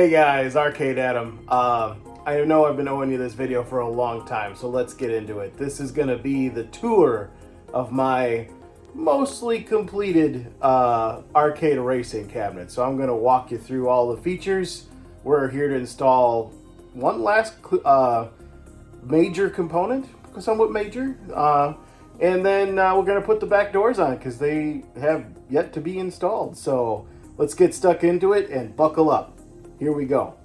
Hey guys, Arcade Adam. I know I've been owing you this video for a long time, so let's get into it. This is going to be the tour of my mostly completed arcade racing cabinet. So I'm going to walk you through all the features. We're here to install one last major component, somewhat major, and then we're going to put the back doors on because they have yet to be installed. So let's get stuck into it and buckle up. Here we go.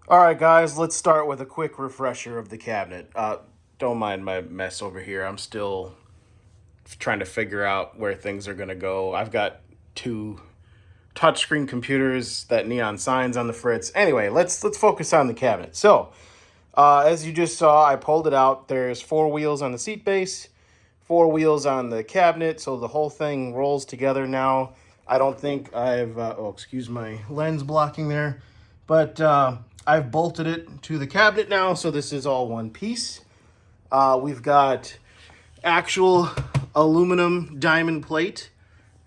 Alright guys, let's start with a quick refresher of the cabinet. Don't mind my mess over here. I'm still trying to figure out where things are going to go. I've got two touchscreen computers, that neon signs on the fritz. Anyway, let's focus on the cabinet. So, as you just saw, I pulled it out. There's 4 wheels on the seat base, 4 wheels on the cabinet, so the whole thing rolls together now. I don't think I've, excuse my lens blocking there, but I've bolted it to the cabinet now, so this is all one piece. We've got actual aluminum diamond plate,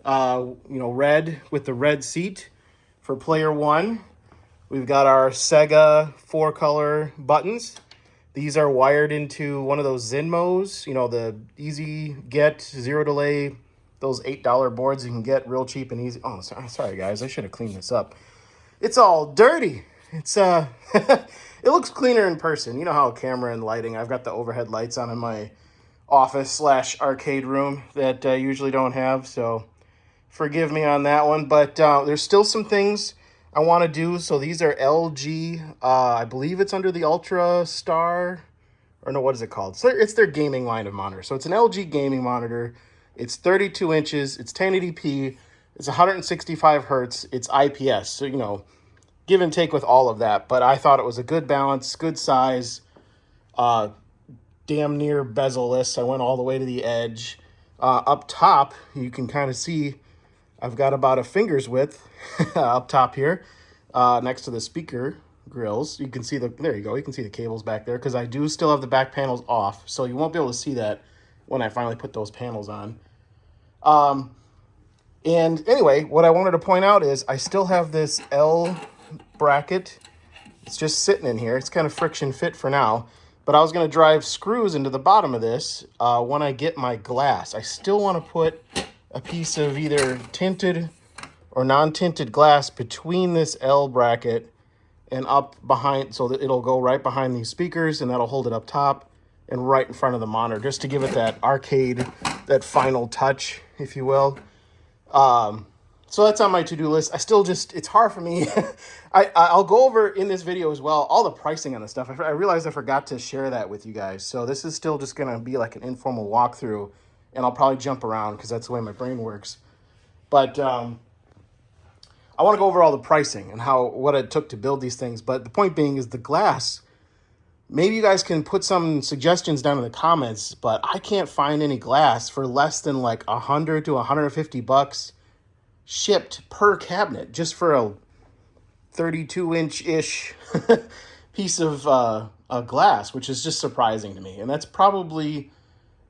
red with the red seat for player 1. We've got our Sega 4-color buttons. These are wired into one of those Zenmos, the easy get, zero delay, those $8 boards you can get real cheap and easy. Oh, sorry guys, I should have cleaned this up. It's all dirty. It's it looks cleaner in person. You know how camera and lighting, I've got the overhead lights on in my office / arcade room that I usually don't have, so forgive me on that one. But there's still some things I want to do. So these are LG, I believe it's under the Ultra Star, or no, what is it called? So it's their gaming line of monitor. So it's an LG gaming monitor. It's 32 inches, it's 1080p, it's 165 hertz, it's IPS, so give and take with all of that, but I thought it was a good balance, good size, damn near bezel-less. I went all the way to the edge. Up top, you can kind of see I've got about a finger's width up top here, next to the speaker grills. You can see there you go, you can see the cables back there, because I do still have the back panels off, so you won't be able to see that when I finally put those panels on. And anyway, what I wanted to point out is I still have this L bracket. It's just sitting in here. It's kind of friction fit for now, but I was going to drive screws into the bottom of this when I get my glass. I still want to put a piece of either tinted or non-tinted glass between this L bracket and up behind, so that it'll go right behind these speakers, and that'll hold it up top and right in front of the monitor, just to give it that arcade, that final touch, if you will. So that's on my to-do list. It's hard for me. I'll go over in this video as well all the pricing on the stuff. I realized I forgot to share that with you guys. So this is still just going to be like an informal walkthrough, and I'll probably jump around because that's the way my brain works. But I want to go over all the pricing and what it took to build these things. But the point being is the glass. Maybe you guys can put some suggestions down in the comments, but I can't find any glass for less than like $100 to $150 shipped per cabinet, just for a 32-inch-ish piece of glass, which is just surprising to me. And that's probably,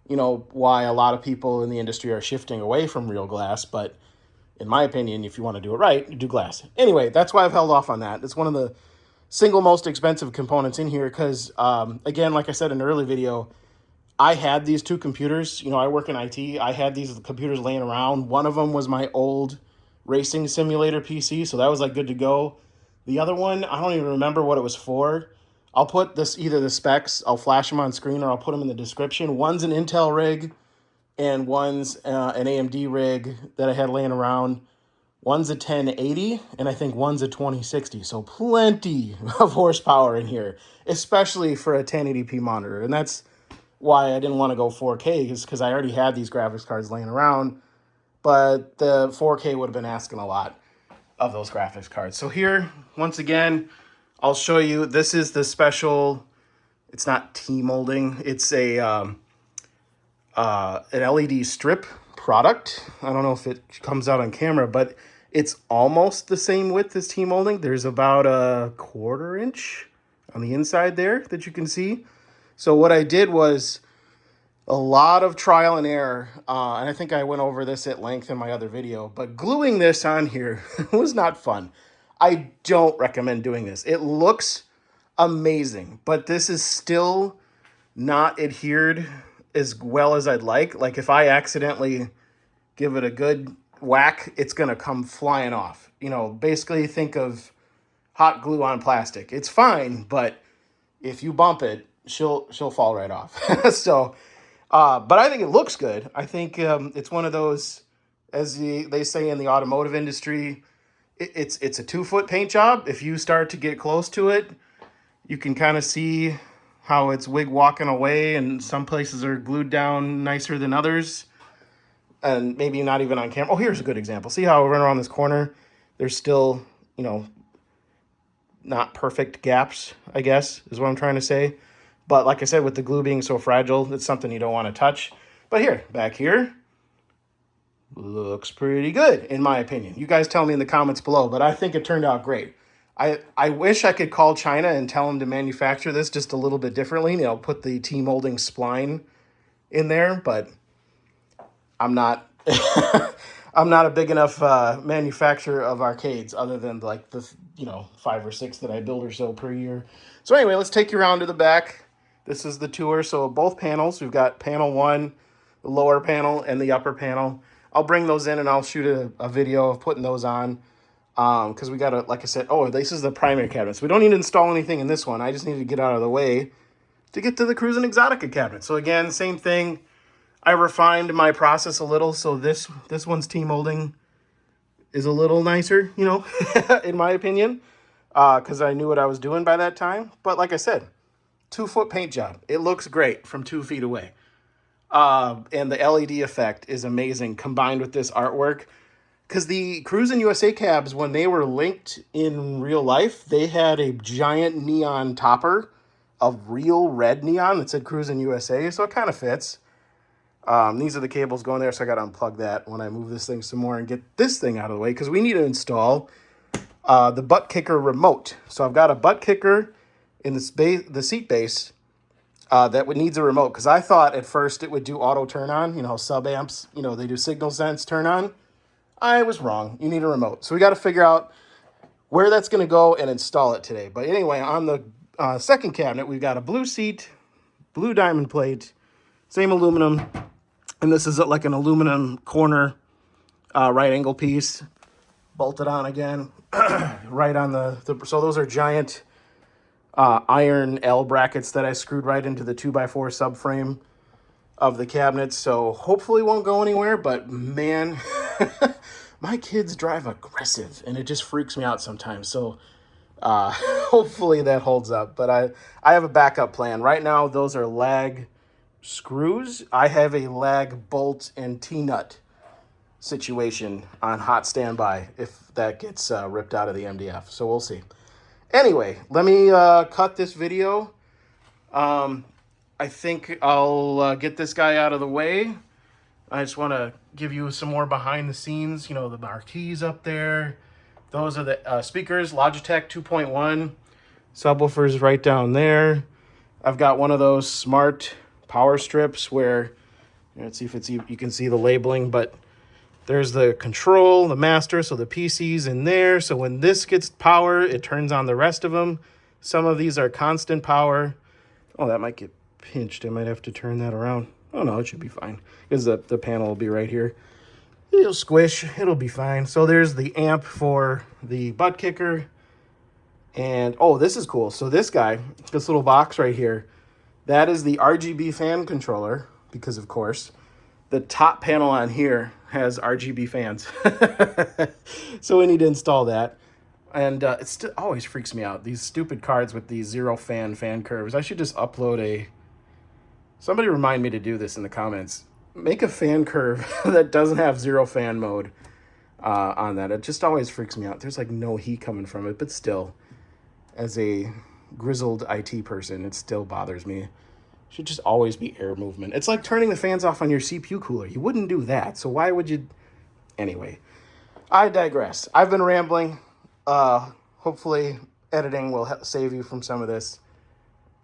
why a lot of people in the industry are shifting away from real glass. But in my opinion, if you want to do it right, you do glass. Anyway, that's why I've held off on that. It's one of the single most expensive components in here because, again, like I said in an early video, I had these 2 computers. I work in IT. I had these computers laying around. One of them was my old racing simulator PC, so that was like good to go. The other one, I don't even remember what it was for. I'll put either the specs, I'll flash them on screen, or I'll put them in the description. One's an Intel rig, and one's an AMD rig that I had laying around. One's a 1080, and I think one's a 2060. So plenty of horsepower in here, especially for a 1080p monitor. And that's why I didn't want to go 4K, because I already had these graphics cards laying around. But the 4K would have been asking a lot of those graphics cards. So here, once again, I'll show you. This is the special, it's not T-molding. It's a an LED strip product. I don't know if it comes out on camera, but it's almost the same width as T-molding. There's about a 1/4 inch on the inside there that you can see. So what I did was a lot of trial and error, and I think I went over this at length in my other video, but gluing this on here was not fun. I don't recommend doing this. It looks amazing, but this is still not adhered as well as I'd like. Like if I accidentally give it a good whack, it's gonna come flying off. You know, basically think of hot glue on plastic. It's fine, but if you bump it, she'll fall right off. So but I think it looks good. I think it's one of those, as they say in the automotive industry, it's a 2-foot paint job. If you start to get close to it, you can kind of see how it's wig walking away, and some places are glued down nicer than others, and maybe not even on camera. Oh, here's a good example. See how I run around this corner? There's still, you know, not perfect gaps, I guess, is what I'm trying to say. But like I said, with the glue being so fragile, it's something you don't want to touch. But here, back here, looks pretty good, in my opinion. You guys tell me in the comments below, but I think it turned out great. I wish I could call China and tell them to manufacture this just a little bit differently. You know, put the T-molding spline in there, but I'm not I'm not a big enough manufacturer of arcades other than like the, 5 or 6 that I build or so per year. So anyway, let's take you around to the back. This is the tour. So both panels, we've got panel 1, the lower panel, and the upper panel. I'll bring those in and I'll shoot a video of putting those on. Because we got to, like I said, this is the primary cabinet. So we don't need to install anything in this one. I just need to get out of the way to get to the Cruis'n Exotica cabinet. So again, same thing. I refined my process a little. So this one's T-molding is a little nicer, in my opinion. Because I knew what I was doing by that time. But like I said, 2-foot paint job. It looks great from 2 feet away. And the LED effect is amazing combined with this artwork. Because the Cruis'n USA cabs, when they were linked in real life, they had a giant neon topper of real red neon that said Cruis'n USA, so it kind of fits. These are the cables going there, so I got to unplug that when I move this thing some more and get this thing out of the way, because we need to install the butt kicker remote. So I've got a butt kicker in the seat base that needs a remote, because I thought at first it would do auto turn on, sub amps, they do signal sense turn on. I was wrong. You need a remote. So we got to figure out where that's going to go and install it today. But anyway, on the second cabinet, we've got a blue seat, blue diamond plate, same aluminum. And this is like an aluminum corner right angle piece, bolted on again, right on so those are giant iron L brackets that I screwed right into the 2x4 subframe of the cabinet. So hopefully won't go anywhere, but man, my kids drive aggressive and it just freaks me out sometimes. So hopefully that holds up, but I have a backup plan. Right now, those are lag screws. I have a lag bolt and T-nut situation on hot standby if that gets ripped out of the MDF. So we'll see. Anyway, let me cut this video. I think I'll get this guy out of the way. I just want to give you some more behind the scenes. The marquees up there. Those are the speakers, Logitech 2.1. Subwoofers right down there. I've got one of those smart power strips where, let's see if you can see the labeling, but there's the control, the master, so the PC's in there. So when this gets power, it turns on the rest of them. Some of these are constant power. Oh, that might get pinched. I might have to turn that around. Oh, no, it should be fine because the panel will be right here. It'll squish. It'll be fine. So there's the amp for the butt kicker. And, oh, this is cool. So this guy, this little box right here, that is the RGB fan controller because, of course, the top panel on here has RGB fans. So we need to install that. And it still always freaks me out, these stupid cards with these zero fan curves. I should just upload somebody remind me to do this in the comments. Make a fan curve that doesn't have zero fan mode on that. It just always freaks me out. There's like no heat coming from it, but still. as a grizzled IT person, it still bothers me. Should just always be air movement. It's like turning the fans off on your CPU cooler. You wouldn't do that, so why would you? Anyway, I digress. I've been rambling. Hopefully editing will save you from some of this.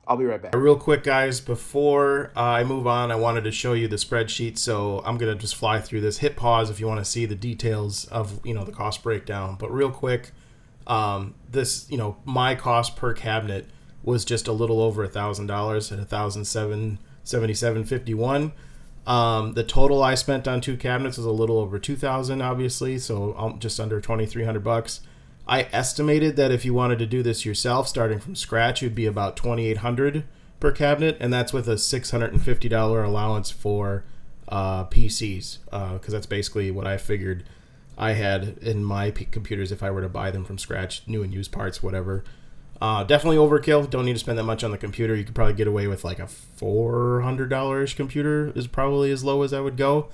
I'll be right back. Real quick, guys, before I move on, I wanted to show you the spreadsheet, so I'm going to just fly through this. Hit pause if you want to see the details of, the cost breakdown. But real quick, this, my cost per cabinet was just a little over $1,000 at $1,777.51. The total I spent on 2 cabinets was a little over $2,000, obviously, so just under $2,300. I estimated that if you wanted to do this yourself, starting from scratch, it'd be about $2,800 per cabinet, and that's with a $650 allowance for PCs, because that's basically what I figured I had in my computers if I were to buy them from scratch, new and used parts, whatever. Definitely overkill. Don't need to spend that much on the computer. You could probably get away with like a $400 computer is probably as low as I would go,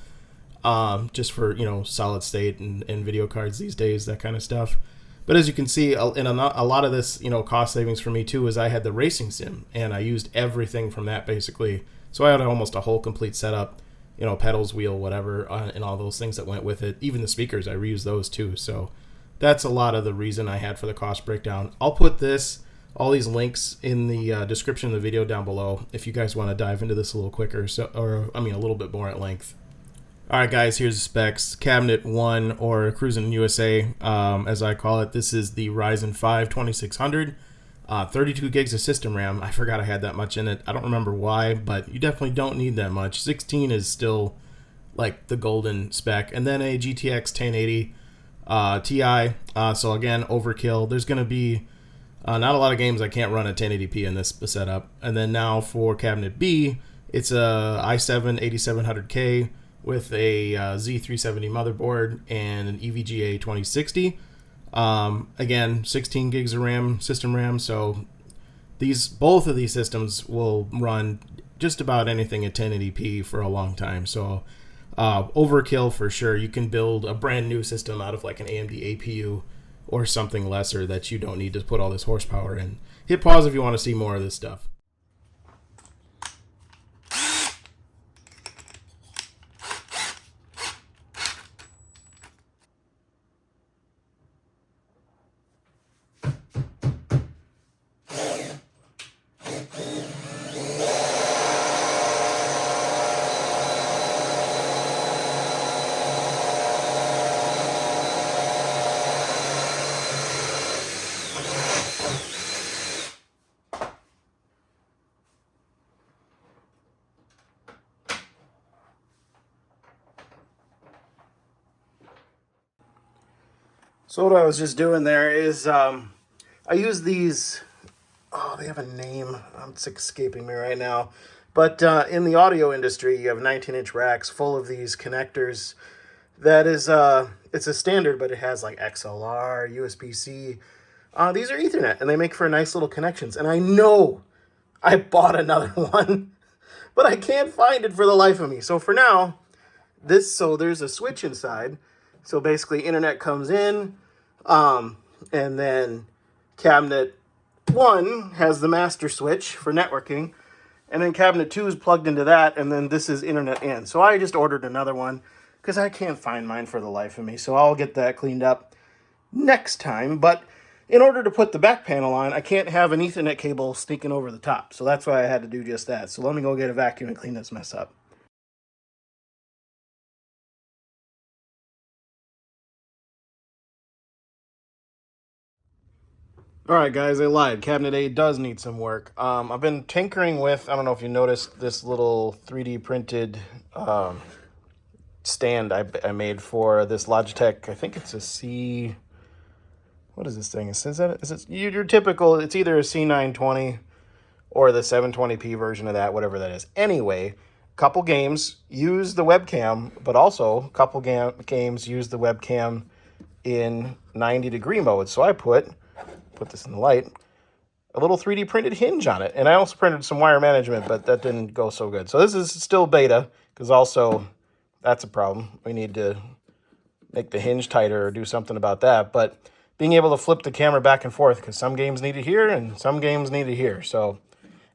just for solid state and video cards these days, that kind of stuff. But as you can see, in a lot of this, cost savings for me too is I had the racing sim, and I used everything from that basically. So I had almost a whole complete setup, pedals, wheel, whatever, and all those things that went with it. Even the speakers, I reused those too. So that's a lot of the reason I had for the cost breakdown. I'll put all these links in the description of the video down below if you guys want to dive into this a little quicker, a little bit more at length. All right, guys, here's the specs. Cabinet 1, or Cruis'n USA, as I call it. This is the Ryzen 5 2600, 32 gigs of system RAM. I forgot I had that much in it. I don't remember why, but you definitely don't need that much. 16 is still like the golden spec. And then a GTX 1080 Ti. So again, overkill. There's going to be not a lot of games I can't run at 1080p in this setup. And then now for cabinet B, it's a i7 8700K with a Z370 motherboard and an EVGA 2060. Again, 16 gigs of RAM, system RAM. So both of these systems will run just about anything at 1080p for a long time. So overkill for sure. You can build a brand new system out of like an AMD APU or something lesser that you don't need to put all this horsepower in. Hit pause if you want to see more of this stuff. So what I was just doing there is I use these, they have a name, it's escaping me right now, but in the audio industry you have 19-inch racks full of these connectors. That is, it's a standard, but it has like XLR, USB-C. These are Ethernet, and they make for nice little connections, and I know I bought another one, but I can't find it for the life of me. So for now, there's a switch inside. So basically, internet comes in, and then cabinet 1 has the master switch for networking, and then cabinet 2 is plugged into that, and then this is internet in. So I just ordered another one because I can't find mine for the life of me. So I'll get that cleaned up next time. But in order to put the back panel on, I can't have an Ethernet cable sneaking over the top. So that's why I had to do just that. So let me go get a vacuum and clean this mess up. Alright guys, I lied. Cabinet A does need some work. I've been tinkering with, I don't know if you noticed, this little 3D printed stand I made for this Logitech. I think it's a C... What is this thing? Is it your typical, it's either a C920 or the 720p version of that, whatever that is. Anyway, couple games use the webcam, but also a couple games use the webcam in 90-degree mode. So I put this in the light, a little 3D printed hinge on it. And I also printed some wire management, but that didn't go so good. So this is still beta, because also that's a problem. We need to make the hinge tighter or do something about that. But being able to flip the camera back and forth, because some games need it here and some games need it here. So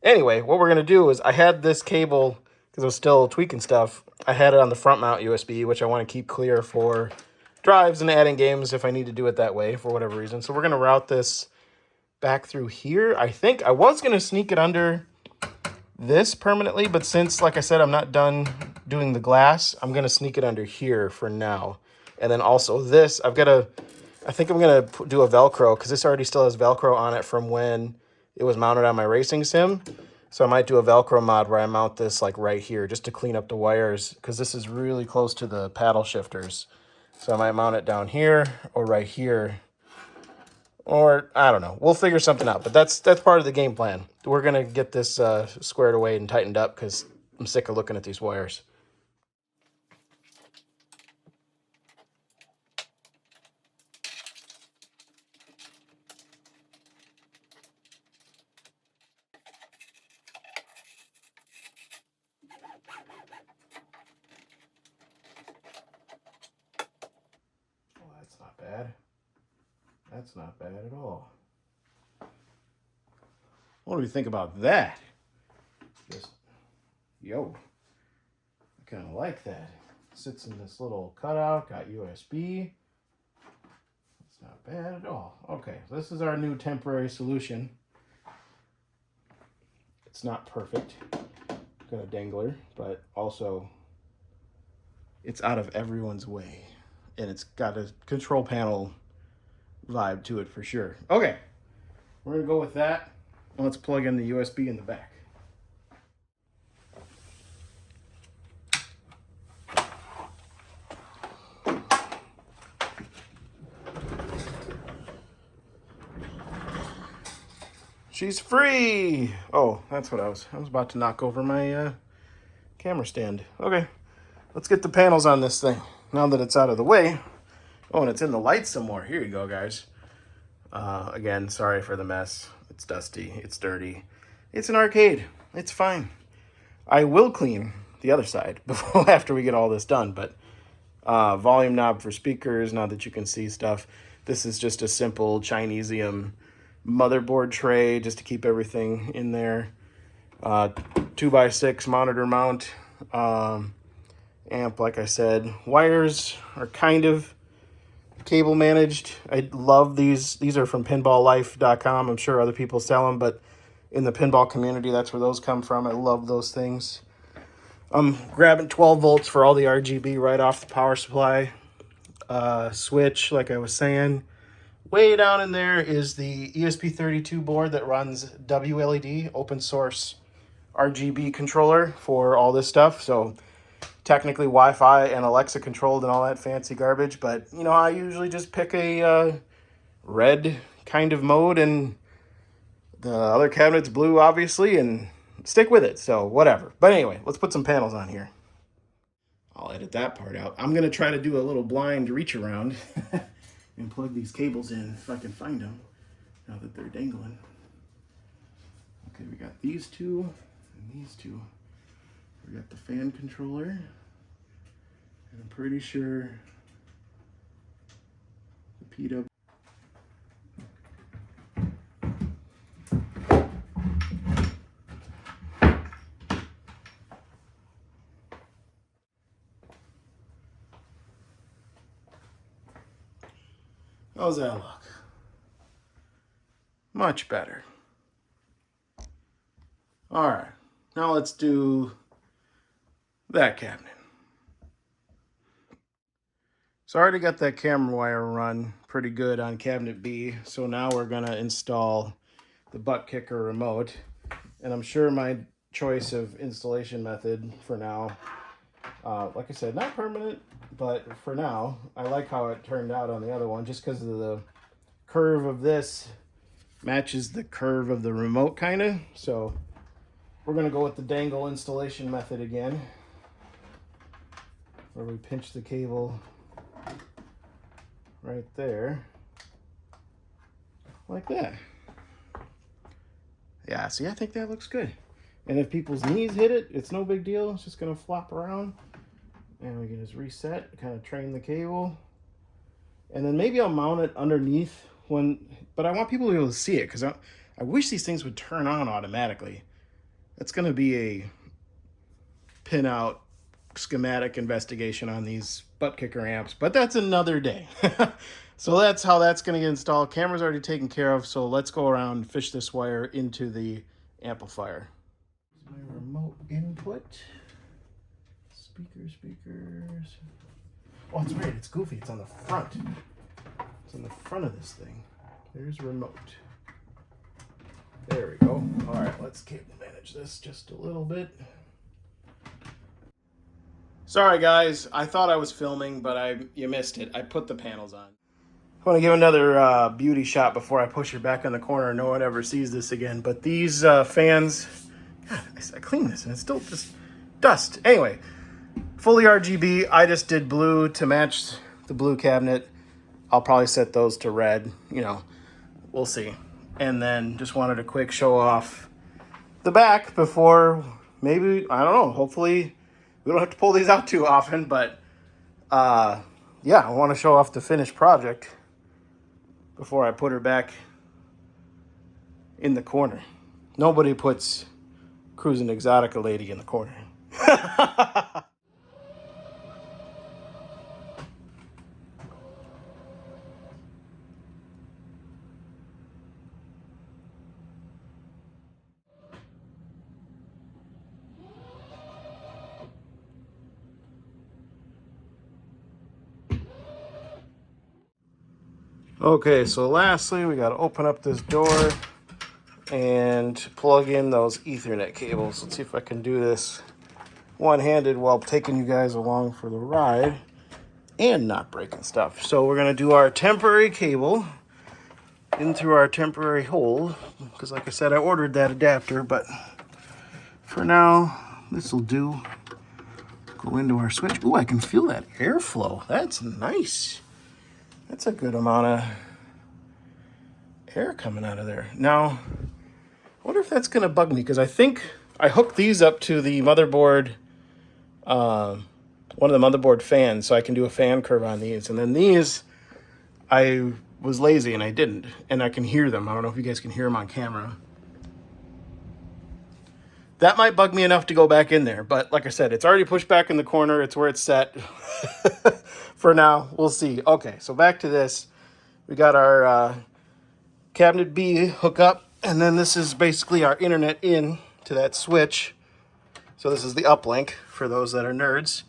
anyway, what we're going to do is I had this cable, because I was still tweaking stuff, I had it on the front mount USB, which I want to keep clear for drives and adding games if I need to do it that way for whatever reason. So we're going to route this back through here. I think I was going to sneak it under this permanently, but since, like I said, I'm not done doing the glass, I'm going to sneak it under here for now. And then also this, I think I'm going to do a Velcro, because this already still has Velcro on it from when it was mounted on my racing sim. So I might do a Velcro mod where I mount this like right here just to clean up the wires, because this is really close to the paddle shifters. So I might mount it down here or right here, or I don't know. We'll figure something out, but that's part of the game plan. We're going to get this squared away and tightened up, because I'm sick of looking at these wires. That's not bad. That's not bad at all. What do we think about that? Just, yo, I kind of like that. Sits in this little cutout, got USB. It's not bad at all. Okay, so this is our new temporary solution. It's not perfect. Got a dangler, but also it's out of everyone's way. And it's got a control panel vibe to it for sure. Okay, we're gonna go with that. And let's plug in the USB in the back. She's free! Oh, that's what I was about to knock over my camera stand. Okay, let's get the panels on this thing now that it's out of the way. Oh, and it's in the light some more. Here you go, guys. Again, sorry for the mess. It's dusty, it's dirty. It's an arcade, it's fine. I will clean the other side before after we get all this done, but volume knob for speakers, now that you can see stuff. This is just a simple Chinesium motherboard tray just to keep everything in there. 2x6 monitor mount, amp, like I said. Wires are kind of cable managed. I love these. These are from pinballlife.com. I'm sure other people sell them, but in the pinball community, that's where those come from. I love those things. I'm grabbing 12 volts for all the RGB right off the power supply. Switch, like I was saying. Way down in there is the ESP32 board that runs WLED, open source RGB controller for all this stuff. So technically Wi-Fi and Alexa controlled and all that fancy garbage, but you know, I usually just pick a red kind of mode, and the other cabinet's blue, obviously, and stick with it. So whatever. But anyway, let's put some panels on here. I'll edit that part out. I'm gonna try to do a little blind reach around and plug these cables in if I can find them now that they're dangling. Okay, we got these two and these two. We got the fan controller, and I'm pretty sure the PW. How's that look? Much better. All right, now let's do that cabinet. So I already got that camera wire run pretty good on cabinet B. So now we're gonna install the butt kicker remote. And I'm sure my choice of installation method for now, like I said, not permanent, but for now, I like how it turned out on the other one, just because of the curve of this matches the curve of the remote kind of. So we're gonna go with the dangle installation method again, where we pinch the cable right there, like that. Yeah, see, I think that looks good. And if people's knees hit it, it's no big deal. It's just gonna flop around. And we can just reset, kind of train the cable. And then maybe I'll mount it underneath but I want people to be able to see it because I wish these things would turn on automatically. That's going to be a pin-out schematic investigation on these butt kicker amps, but that's another day. So that's how that's going to get installed. Camera's already taken care of, so let's go around and fish this wire into the amplifier. My remote input. Speakers. Oh, it's weird. It's goofy. It's on the front. It's on the front of this thing. There's remote. There we go. All right, let's cable manage this just a little bit. Sorry guys, I thought I was filming, but you missed it. I put the panels on. I want to give another beauty shot before I push it back in the corner. No one ever sees this again. But these fans, God, I cleaned this and it's still just dust. Anyway, fully RGB. I just did blue to match the blue cabinet. I'll probably set those to red. You know, we'll see. And then just wanted a quick show off the back before maybe, I don't know, hopefully we don't have to pull these out too often, but yeah, I want to show off the finished project before I put her back in the corner. Nobody puts Cruis'n Exotica lady in the corner. Okay, so lastly, we got to open up this door and plug in those Ethernet cables. Let's see if I can do this one-handed while taking you guys along for the ride and not breaking stuff. So we're going to do our temporary cable in through our temporary hole, because like I said, I ordered that adapter, but for now, this will do. Go into our switch. Ooh, I can feel that airflow. That's nice. That's a good amount of air coming out of there. Now, I wonder if that's going to bug me, because I think I hooked these up to the motherboard, one of the motherboard fans, so I can do a fan curve on these. And then these, I was lazy and I didn't. And I can hear them. I don't know if you guys can hear them on camera. That might bug me enough to go back in there. But like I said, it's already pushed back in the corner. It's where it's set. For now, we'll see. Okay, so back to this. We got our cabinet B hookup, and then this is basically our internet in to that switch. So this is the uplink for those that are nerds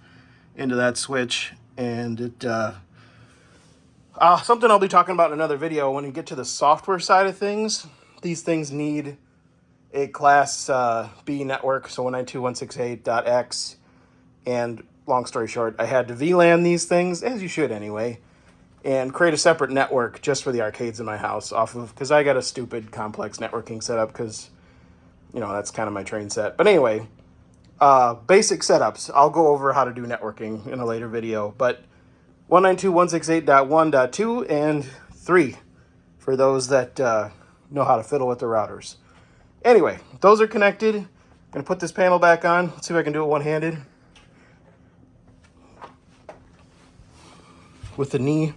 into that switch, and it something I'll be talking about in another video. When you get to the software side of things, these things need a class B network, so 192.168.x, and long story short, I had to VLAN these things, as you should anyway, and create a separate network just for the arcades in my house off of, because I got a stupid complex networking setup, because, you know, that's kind of my train set. But anyway, basic setups. I'll go over how to do networking in a later video, but 192.168.1.2 and 3 for those that know how to fiddle with the routers. Anyway, those are connected. I'm going to put this panel back on. Let's see if I can do it one-handed. With the knee,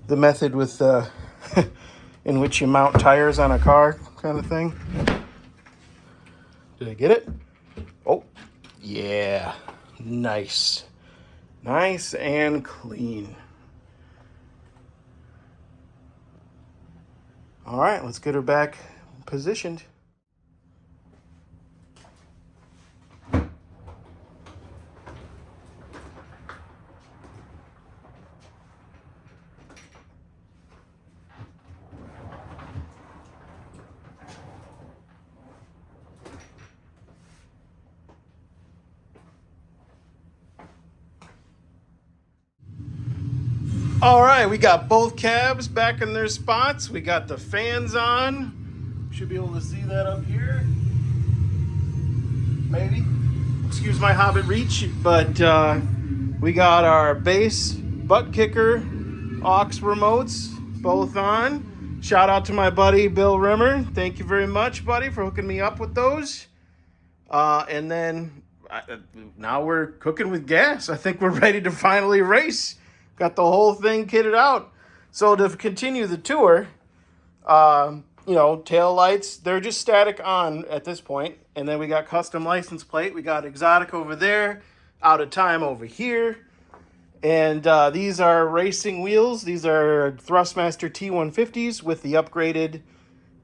the method with in which you mount tires on a car kind of thing. Did I get it? Oh, yeah. Nice. Nice and clean. All right, let's get her back positioned. All right, we got both cabs back in their spots. We got the fans on. Should be able to see that up here. Maybe. Excuse my hobbit reach, but we got our bass butt kicker aux remotes both on. Shout out to my buddy Bill Rimmer. Thank you very much, buddy, for hooking me up with those. And then now we're cooking with gas. I think we're ready to finally race. Got the whole thing kitted out. So to continue the tour, you know, tail lights, they're just static on at this point. And then we got custom license plate. We got exotic over there, out of time over here. And these are racing wheels. These are Thrustmaster T150s with the upgraded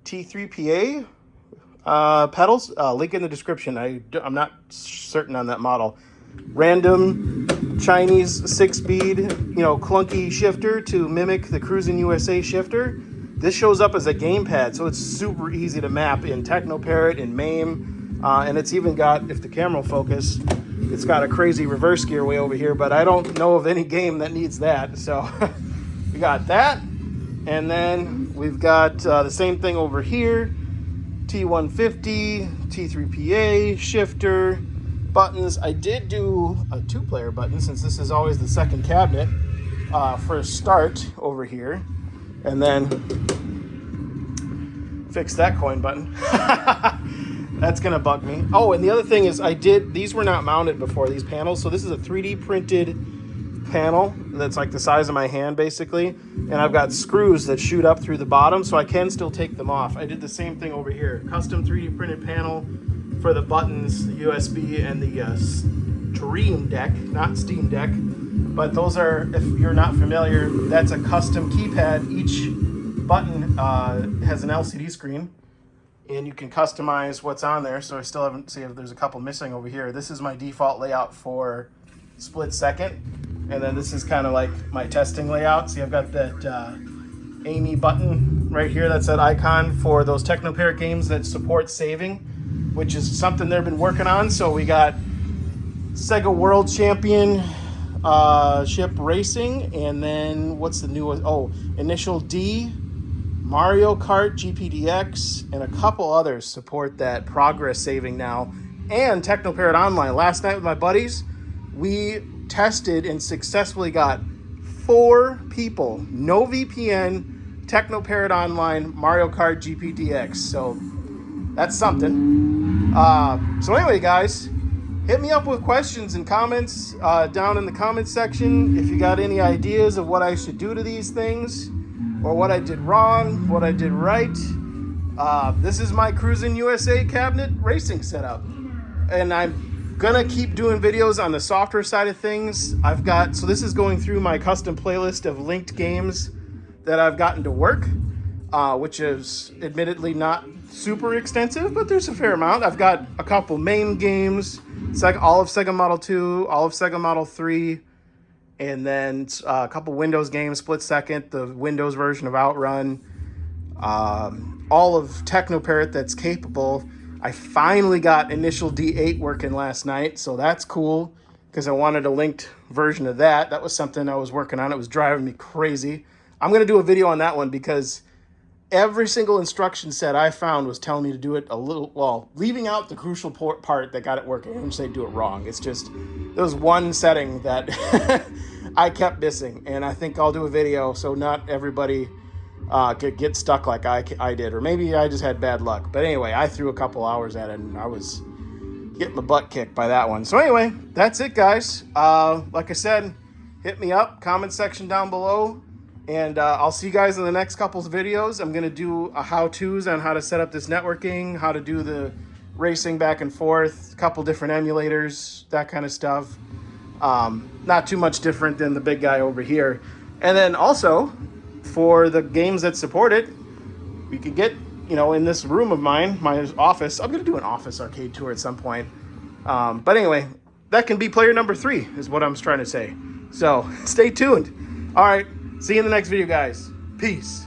T3PA pedals. Link in the description. I'm not certain on that model. Random Chinese 6-speed, you know, clunky shifter to mimic the Cruis'n USA shifter. This shows up as a gamepad, so it's super easy to map in Technoparrot, in MAME, and it's even got, if the camera will focus, it's got a crazy reverse gear way over here, but I don't know of any game that needs that. So we got that, and then we've got the same thing over here, T150, T3PA, shifter, buttons. I did do a 2-player button since this is always the second cabinet for a start over here, and then fix that coin button. That's gonna bug me. Oh, and the other thing is these were not mounted before, these panels, so this is a 3D printed panel that's like the size of my hand basically, and I've got screws that shoot up through the bottom so I can still take them off. I did the same thing over here, custom 3D printed panel for the buttons, the USB, and the Stream Deck, not Steam Deck, but those are, if you're not familiar, that's a custom keypad. Each button has an LCD screen, and you can customize what's on there. So I still haven't seen if there's a couple missing over here. This is my default layout for split second, and then this is kind of like my testing layout. See, I've got that Amy button right here. That's that icon for those Technoparrot games that support saving, which is something they've been working on. So we got Sega World Championship Racing, and then what's the new one? Oh, Initial D, Mario Kart, GPDX, and a couple others support that progress saving now. And Technoparrot Online. Last night with my buddies, we tested and successfully got 4 people, no VPN, Technoparrot Online, Mario Kart, GPDX. So that's something. So anyway, guys, hit me up with questions and comments down in the comments section. If you got any ideas of what I should do to these things, or what I did wrong, what I did right. This is my Cruis'n USA cabinet racing setup. And I'm gonna keep doing videos on the software side of things. So this is going through my custom playlist of linked games that I've gotten to work, which is admittedly not super extensive, but there's a fair amount. I've got a couple MAME games, all of Sega Model 2, all of Sega Model 3, and then a couple Windows games, Split Second, the Windows version of Outrun, all of Technoparrot that's capable. I finally got Initial D8 working last night, so that's cool, because I wanted a linked version of that. That was something I was working on. It was driving me crazy. I'm going to do a video on that one, because every single instruction set I found was telling me to do it a little, well, leaving out the crucial part that got it working. I didn't say do it wrong. It's just, there was one setting that I kept missing, and I think I'll do a video so not everybody could get stuck like I did, or maybe I just had bad luck. But anyway, I threw a couple hours at it, and I was getting my butt kicked by that one. So anyway, that's it, guys. Like I said, hit me up, comment section down below, and I'll see you guys in the next couple of videos. I'm going to do a how-tos on how to set up this networking, how to do the racing back and forth, a couple different emulators, that kind of stuff. Not too much different than the big guy over here. And then also, for the games that support it, we could get, you know, in this room of mine, my office. I'm going to do an office arcade tour at some point. But anyway, that can be player number 3 is what I'm trying to say. So stay tuned. All right. See you in the next video, guys. Peace.